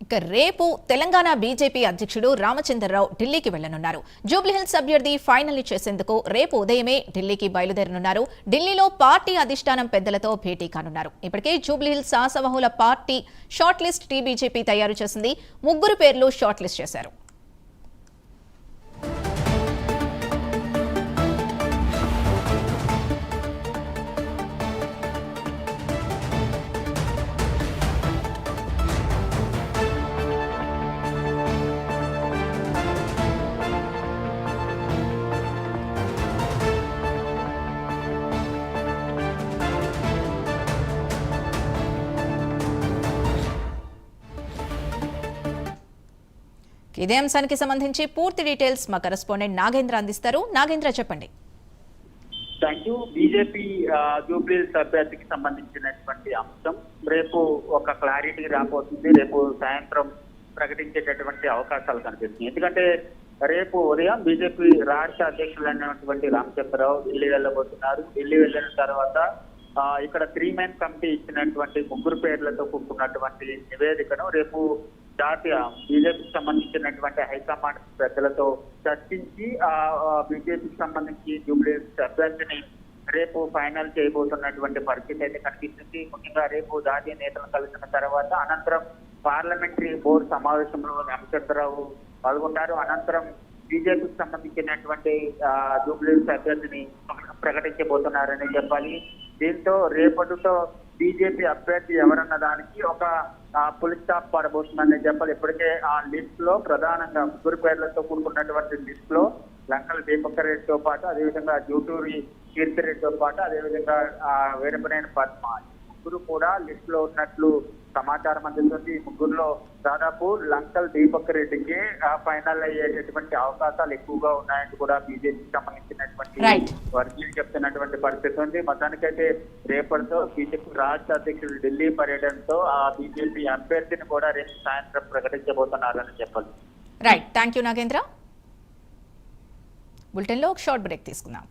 ఇక రేపు తెలంగాణ బీజేపీ అధ్యక్షుడు రామచంద్రరావు ఢిల్లీకి వెళ్లనున్నారు. జూబ్లీహిల్స్ అభ్యర్థి ఫైనల్ చేసేందుకు రేపు ఉదయమే ఢిల్లీకి బయలుదేరనున్నారు. ఢిల్లీలో పార్టీ అధిష్టానం పెద్దలతో భేటీ కానున్నారు. ఇప్పటికే జూబ్లీహిల్స్ ఆశావహుల పార్టీ షార్ట్ లిస్ట్ టీబీజేపీ తయారు చేసింది. 3 పేర్లు షార్ట్ లిస్ట్ చేశారు. ఇదే అంశానికి సంబంధించి పూర్తి డీటెయిల్స్ మా కరెస్పాండెంట్ నాగేంద్ర అందిస్తారు. నాగేంద్ర, చెప్పండి. Thank you. బీజేపీ జూబ్లీహిల్స్ అభ్యర్థికి సంబంధించినటువంటి అంశం రేపు ఒక క్లారిటీ రాబోతుంది. రేపు సాయంత్రం ప్రకటించేటటువంటి అవకాశాలు కనిపిస్తుంది. ఎందుకంటే రేపు ఉదయం బీజేపీ రాష్ట్ర అధ్యక్షులైనటువంటి రామచంద్రరావు ఢిల్లీ వెళ్ళబోతున్నారు. ఢిల్లీ వెళ్ళిన తర్వాత ఇక్కడ 3 మెన్ కమిటీ ఇచ్చినటువంటి 3 పేర్లతో కూడుకున్నటువంటి నివేదికను రేపు జాతీయ బీజేపీకి సంబంధించినటువంటి హైకమాండ్ పెద్దలతో చర్చించి బీజేపీకి సంబంధించి జూబ్లీహిల్స్ అభ్యర్థిని రేపు ఫైనల్ చేయబోతున్నటువంటి పరిస్థితి అయితే కనిపిస్తుంది. ముఖ్యంగా రేపు జాతీయ నేతలను కలిసిన తర్వాత అనంతరం పార్లమెంటరీ బోర్డు సమావేశంలో రామచంద్రరావు పాల్గొంటారు. అనంతరం బీజేపీకి సంబంధించినటువంటి జూబ్లీహిల్స్ అభ్యర్థిని ప్రకటించబోతున్నారని చెప్పాలి. దీంతో రేపటితో బీజేపీ అభ్యర్థి ఎవరన్న దానికి ఒక ఫుల్ స్టాప్ పడబోతుందని చెప్పాలి. ఇప్పటికే ఆ లిస్ట్ లో ప్రధానంగా 3 పేర్లతో కూడుకున్నటువంటి లిస్ట్ లో లంకల దీపక్ రెడ్డితో పాటు, అదేవిధంగా జూటూరి కీర్తిరెడ్డితో పాటు, అదేవిధంగా వీరపనేని పద్మ 3 కూడా లిస్ట్ లో ఉన్నట్లు సమాచారం అందుతుంది. 3లో దాదాపు లంకల్ దీపక్ రెడ్డికి ఫైనల్ అయ్యేటటువంటి అవకాశాలు ఎక్కువగా ఉన్నాయని కూడా బీజేపీకి సంబంధించినటువంటి వర్గీయులు చెప్తున్నటువంటి పరిస్థితి ఉంది. మొత్తానికైతే రేపటితో బీజేపీ రాష్ట్ర అధ్యక్షుడు ఢిల్లీ పర్యటనతో ఆ బీజేపీ అభ్యర్థిని కూడా రేపు సాయంత్రం ప్రకటించబోతున్నారని చెప్పాలి. Right, thank you Nagendra. బులెటిన్లో ఒక షార్ట్ బ్రేక్ తీసుకుందాం.